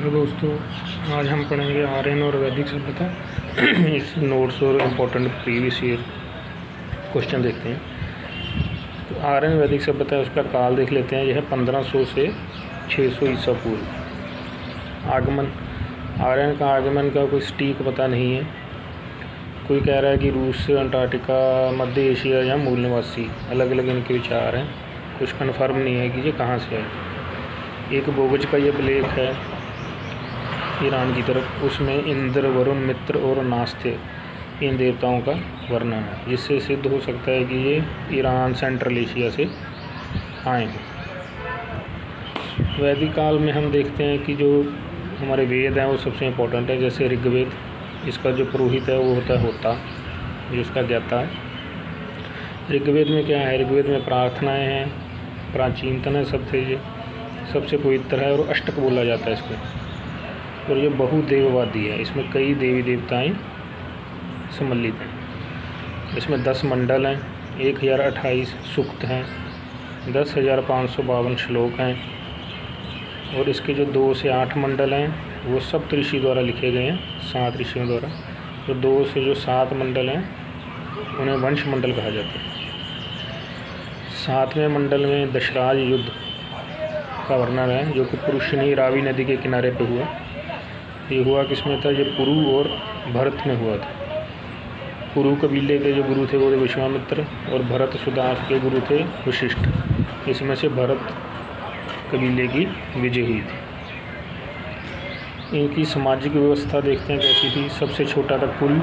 Hello दोस्तों, आज हम पढ़ेंगे आर्यन और वैदिक सभ्यता। इस नोट्स और इम्पोर्टेंट प्रीवियस ईयर क्वेश्चन देखते हैं। तो आर्यन वैदिक सभ्यता है, उसका काल देख लेते हैं। यह है 1500 से 600 ईसा पूर्व। आगमन, आर्यन का आगमन का कोई सटीक पता नहीं है। कोई कह रहा है कि रूस से, अंटार्कटिका, मध्य एशिया या मूल निवासी, अलग अलग इनके विचार हैं। कुछ कन्फर्म नहीं है कि ये कहाँ से आए। एक बोगज का ये लेख है ईरान की तरफ, उसमें इंद्र, वरुण, मित्र और नास्त्य इन देवताओं का वर्णन है, जिससे सिद्ध हो सकता है कि ये ईरान, सेंट्रल एशिया से आए हैं। वैदिक काल में हम देखते हैं कि जो हमारे वेद हैं वो सबसे इम्पोर्टेंट है। जैसे ऋग्वेद, इसका जो पुरोहित है वो होता है होता, जो इसका ज्ञाता है। ऋग्वेद में क्या है? ऋग्वेद में प्रार्थनाएं हैं, प्राचीनतम है सबसे, ये सबसे पवित्र है और अष्टक बोला जाता है इसको। और ये बहुदेववादी है, इसमें कई देवी देवताएं सम्मिलित हैं। इसमें 10 मंडल हैं, 1028 सूक्त हैं, 10,552 श्लोक हैं। और इसके जो 2 से 8 मंडल हैं वो सप्त ऋषि द्वारा लिखे गए हैं, 7 ऋषियों द्वारा। तो 2 से जो 7 मंडल हैं उन्हें वंश मंडल कहा जाता है। 7वें मंडल में दशराज युद्ध का वर्णन है, जो कि पुरुषनी रावी नदी के किनारे पर हुआ। ये हुआ किसमें था? ये पुरु और भरत में हुआ था। पुरु कबीले के जो गुरु थे वो थे विश्वामित्र, और भरत सुदास के गुरु थे वशिष्ठ। इसमें से भरत कबीले की विजय हुई थी। इनकी सामाजिक व्यवस्था देखते हैं कैसी थी। सबसे छोटा था कुल,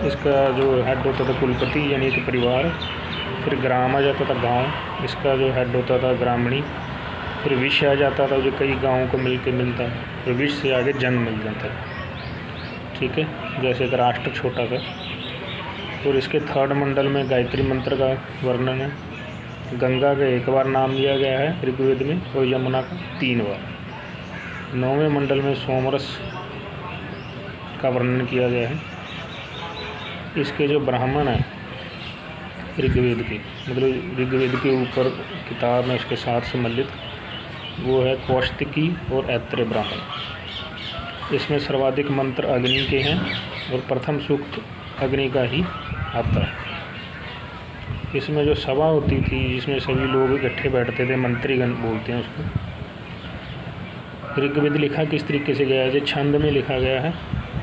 इसका जो हेड होता था कुलपति यानी कि परिवार। फिर ग्राम आ जाता था गांव, इसका जो हेड होता था ग्रामणी। फिर विश्व आ जाता था, जो कई गाँवों को मिल के मिलता है। फिर विश्व से आगे जन मिल जाता है, ठीक है, जैसे एक राष्ट्र छोटा था। और इसके 3rd मंडल में गायत्री मंत्र का वर्णन है। गंगा का 1 बार नाम लिया गया है ऋग्वेद में, और यमुना का 3 बार। 9वें मंडल में सोमरस का वर्णन किया गया है। इसके जो ब्राह्मण हैं ऋग्वेद के, मतलब ऋग्वेद के ऊपर किताब में उसके साथ सम्मिलित, वो है कौशिकी और ऐत्रेय ब्राह्मण। इसमें सर्वाधिक मंत्र अग्नि के हैं और प्रथम सूक्त अग्नि का ही आता है। इसमें जो सभा होती थी, जिसमें सभी लोग इकट्ठे बैठते थे, मंत्रीगण बोलते हैं उसको। ऋग्वेद लिखा किस तरीके से गया है? जो छंद में लिखा गया है,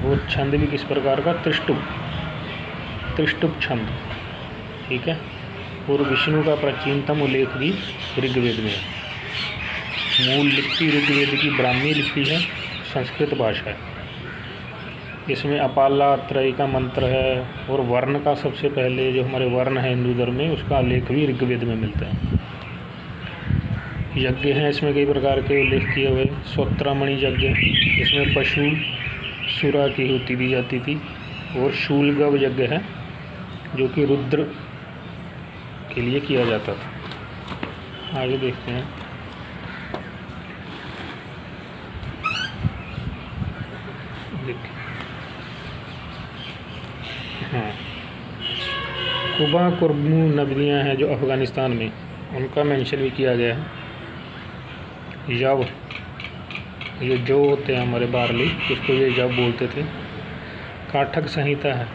वो छंद भी किस प्रकार का? त्रिष्टुप छंद, ठीक है। और विष्णु का प्राचीनतम उल्लेख भी ऋग्वेद में है। मूल लिपि ऋग्वेद की ब्राह्मी लिपि है, संस्कृत भाषा है। इसमें अपाला त्रय का मंत्र है, और वर्ण का सबसे पहले जो हमारे वर्ण है हिंदू धर्म में, उसका उल्लेख भी ऋग्वेद में मिलता है। यज्ञ हैं इसमें कई प्रकार के उल्लेख किए हुए। स्वत्रामणि यज्ञ, इसमें पशु सुरा की होती दी जाती थी। और शूलगव यज्ञ है, जो कि रुद्र के लिए किया जाता था। आगे देखते हैं। हाँ, कुबा कुर्बू नदियाँ हैं जो अफ़गानिस्तान में, उनका मेंशन भी किया गया है। यव, ये जो होते हैं हमारे बारली, उसको ये यव बोलते थे। काठक संहिता है,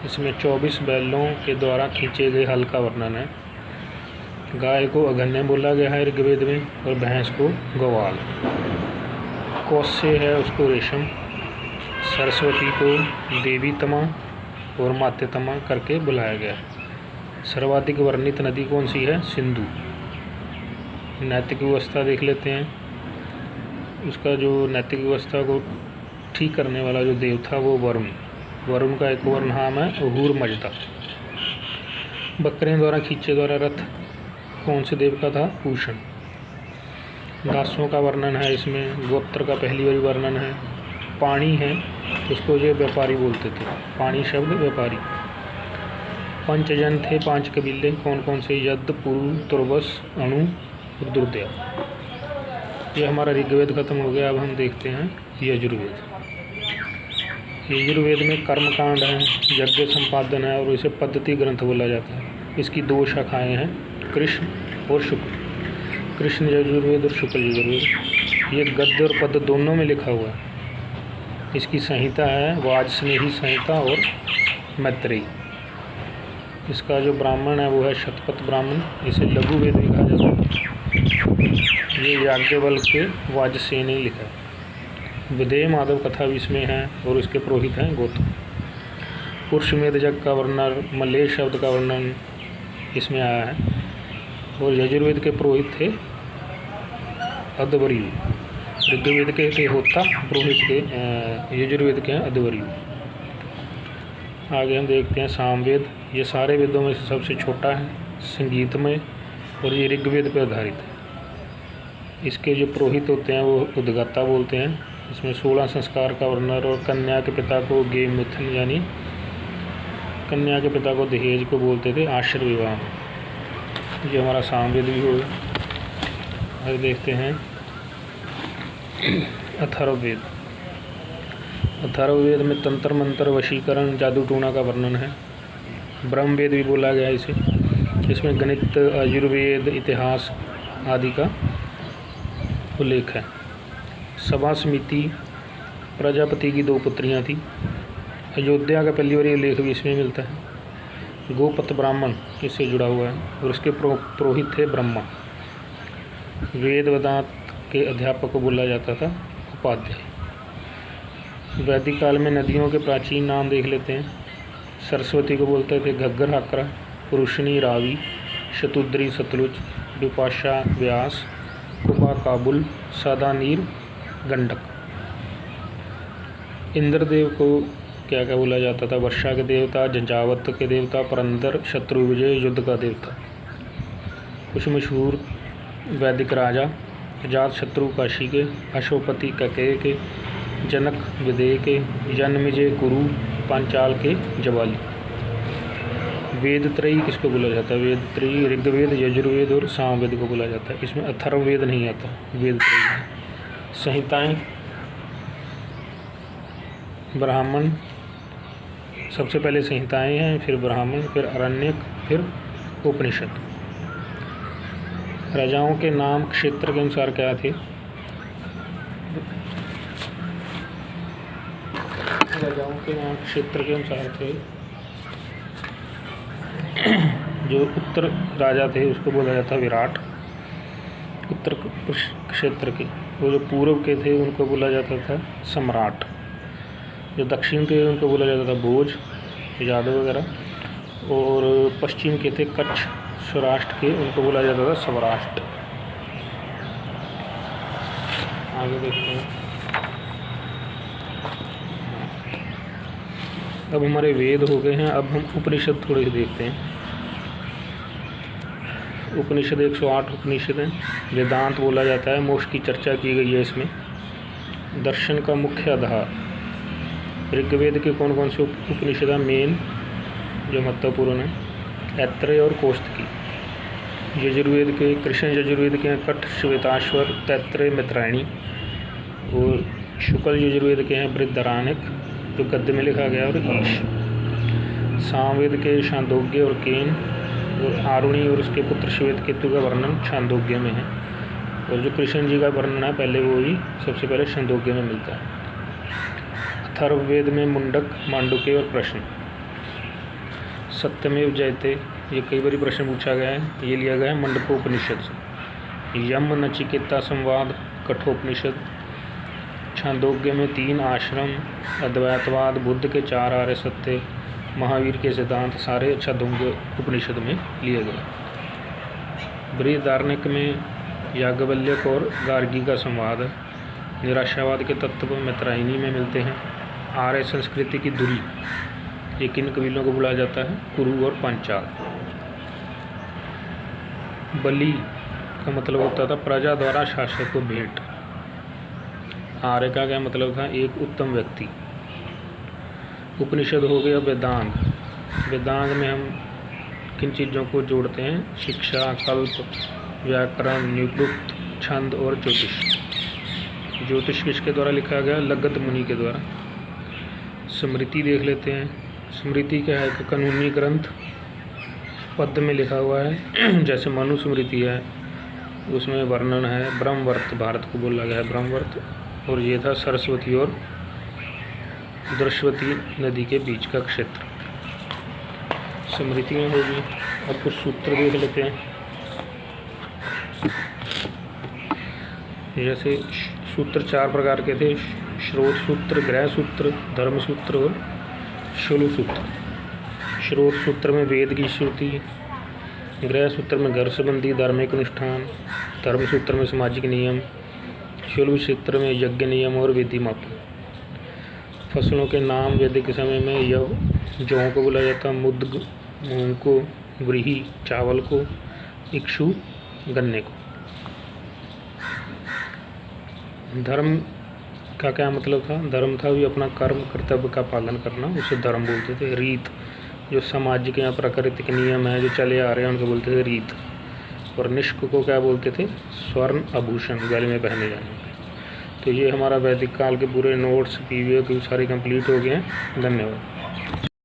इसमें 24 बैलों के द्वारा खींचे गए हल का वर्णन है। गाय को अगन्य बोला गया है ऋग्वेद में, और भैंस को गवाल। कौस्य है, उसको रेशम। सरस्वती को देवी तमा और मात्यतमा करके बुलाया गया। सर्वाधिक वर्णित नदी कौन सी है? सिंधु। नैतिक व्यवस्था देख लेते हैं। उसका जो नैतिक व्यवस्था को ठीक करने वाला जो देव था वो वरुण। वरुण का एक और नाम है अहूर मजदा। बकरियों द्वारा खींचे द्वारा रथ कौन से देव का था? पूषण। दासों का वर्णन है इसमें। गोत्र का पहली बार वर्णन है। पाणी है, उसको ये व्यापारी बोलते थे। पाणी शब्द व्यापारी। पंचजन थे, 5 कबीले। कौन कौन से? यद, पुरु, तुर्वस, अणु और दुर्दया। ये हमारा ऋग्वेद खत्म हो गया। अब हम देखते हैं यजुर्वेद। यजुर्वेद में कर्मकांड है, यज्ञ संपादन है, और इसे पद्धति ग्रंथ बोला जाता है। इसकी 2 शाखाएं हैं, कृष्ण और शुक्ल। कृष्ण यजुर्वेद और शुक्ल यजुर्वेद। ये गद्य और पद्य दोनों में लिखा हुआ है। इसकी संहिता है वाजस्नेही संहिता और मैत्रेयी। इसका जो ब्राह्मण है वो है शतपथ ब्राह्मण, इसे लघु वेद भी कहा जाता है। ये याज्ञवल्क्य के वाजसेन ने लिखा है। विदेह माधव कथा भी इसमें है और इसके पुरोहित हैं गौतम। पुरुषमेध जग का वर्णन, मल्लेश शब्द का वर्णन इसमें आया है। और यजुर्वेद के पुरोहित थे अध्वर्यु, ऋग्वेद के थे होता, पुरोहित के यजुर्वेद के हैं अध्वर्यु। आगे हम देखते हैं सामवेद। ये सारे वेदों में से सबसे छोटा है, संगीतमय, और ये ऋग्वेद पर आधारित है। इसके जो पुरोहित होते हैं वो उद्गाता बोलते हैं। इसमें 16 संस्कार का वर्णन और कन्या के पिता को गे मिथुन यानी कन्या के पिता को दहेज को बोलते थे आश्रय विवाह। ये हमारा सामवेद भी हो गया। आगे देखते हैं अथर्ववेद। अथर्ववेद में तंत्र मंत्र, वशीकरण, जादू टोना का वर्णन है। ब्रह्मवेद भी बोला गया इसे। इसमें गणित, आयुर्वेद, इतिहास आदि का उल्लेख है। सभा समिति, प्रजापति की 2 पुत्रियां थी। अयोध्या का पहली बार उल्लेख भी इसमें मिलता है। गोपत ब्राह्मण इससे जुड़ा हुआ है और उसके पुरोहित थे ब्रह्मा। वेद वेदांत के अध्यापक को बोला जाता था उपाध्याय। वैदिक काल में नदियों के प्राचीन नाम देख लेते हैं। सरस्वती को बोलते थे घग्गर हाकरा, पुरुषनी रावी, शतुद्री सतलुज, विपाशा व्यास, कुबा काबुल, सादा नीर गंडक। इंद्रदेव को क्या क्या बोला जाता था? वर्षा के देवता, जंजावत के देवता, परंदर, शत्रु विजय, युद्ध का देवता। कुछ मशहूर वैदिक राजा: अजात शत्रु काशी के, अशोपति कैकेय के, जनक विदेह के, जन्मेजय कुरु, पांचाल के जवाली। वेद त्रयी किसको बोला जाता है? वेद त्रयी ऋग्वेद, यजुर्वेद और सामवेद को बोला जाता है। इसमें अथर्ववेद नहीं आता, वेद त्रयी है। संहिताएं: ब्राह्मण, सबसे पहले संहिताएं हैं, फिर ब्राह्मण, फिर अरण्यक, फिर उपनिषद। राजाओं के नाम क्षेत्र के अनुसार क्या थे? राजाओं के नाम क्षेत्र के अनुसार थे। जो उत्तर राजा थे उसको बोला जाता विराट, उत्तर क्षेत्र के। वो जो पूर्व के थे उनको बोला जाता था सम्राट। जो दक्षिण के उनको बोला जाता था भोज, यादव वगैरह। और पश्चिम के थे कच्छ, सौराष्ट्र के, उनको बोला जाता था सौराष्ट्र। आगे देखते हैं। अब हमारे वेद हो गए हैं, अब हम उपनिषद थोड़े से देखते हैं। उपनिषद 108 उपनिषद हैं। वेदांत बोला जाता है, मोक्ष की चर्चा की गई है इसमें। दर्शन का मुख्य आधार। ऋग्वेद के कौन कौन से उपनिषद हैं? मेन जो महत्वपूर्ण है, ऐत्रेय और कौस्तुकी। यजुर्वेद के कृष्ण यजुर्वेद के हैं कठ, श्वेताश्वर, तैत्रेय, मित्रायणी। और शुक्ल यजुर्वेद के हैं बृहदारण्यक जो गद्य में लिखा गया, और ईश। सामवेद के छांदोग्य और केन, और आरुणि और उसके पुत्र श्वेत केतु का वर्णन छांदोग्य में है। और जो कृष्ण जी का वर्णन है पहले वो ही सबसे पहले छांदोग्य में मिलता है। अथर्ववेद में मुंडक, मांडुक्य और प्रश्न। सत्यमेव जयते, ये कई बार प्रश्न पूछा गया है, ये लिया गया है मंडकोपनिषद से। यम नचिकेता संवाद, कठोपनिषद। छांदोग्य में 3 आश्रम, अद्वैतवाद, बुद्ध के 4 आर्य सत्य, महावीर के सिद्धांत, सारे छांदोग्य उपनिषद में लिए गए। बृहदारण्यक में याज्ञवल्क्य और गार्गी का संवाद है। निराशावाद के तत्व मित्रायणी में मिलते हैं। आर्य संस्कृति की धुरी, ये किन कबीलों को बुलाया जाता है? कुरु और पांचाल। बलि का मतलब होता था प्रजा द्वारा शासक को भेंट। आर्य का क्या मतलब था? एक उत्तम व्यक्ति। उपनिषद हो गया वेदांग। वेदांग में हम किन चीज़ों को जोड़ते हैं? शिक्षा, कल्प, व्याकरण, निरुक्त, छंद और ज्योतिष। ज्योतिष किसके द्वारा लिखा गया? लगत मुनि के द्वारा। स्मृति देख लेते हैं। स्मृति क्या है? कानूनी ग्रंथ, पद में लिखा हुआ है, जैसे मनुस्मृति है, उसमें वर्णन है ब्रह्मवर्त, भारत को बोला गया है ब्रह्मवर्त। और ये था सरस्वती और दृश्यवती नदी के बीच का क्षेत्र। स्मृतियाँ होगी। अब कुछ सूत्र देख लेते हैं। जैसे सूत्र 4 प्रकार के थे: स्रोत सूत्र, ग्रह सूत्र, धर्म सूत्र और शूल सूत्र। स्रोत सूत्र में वेद की श्रुति, ग्रह सूत्र में घर संबंधी धार्मिक अनुष्ठान, धर्म सूत्र में सामाजिक नियम, शूल सूत्र में यज्ञ नियम और विधि मापन। फसलों के नाम वैदिक समय में जौ को बोला जाता, मुद्ग मूंग को, व्रीहि चावल को, इक्षु गन्ने को। धर्म का क्या मतलब था? धर्म था भी अपना कर्म कर्तव्य का पालन करना, उसे धर्म बोलते थे। रीत, जो सामाजिक या प्राकृतिक नियम है जो चले आ रहे हैं उनको बोलते थे रीत। और निष्क को क्या बोलते थे? स्वर्ण आभूषण, गले में पहने जाने। तो ये हमारा वैदिक काल के पूरे नोट्स पीवीओ के सारे कंप्लीट हो गए हैं। धन्यवाद।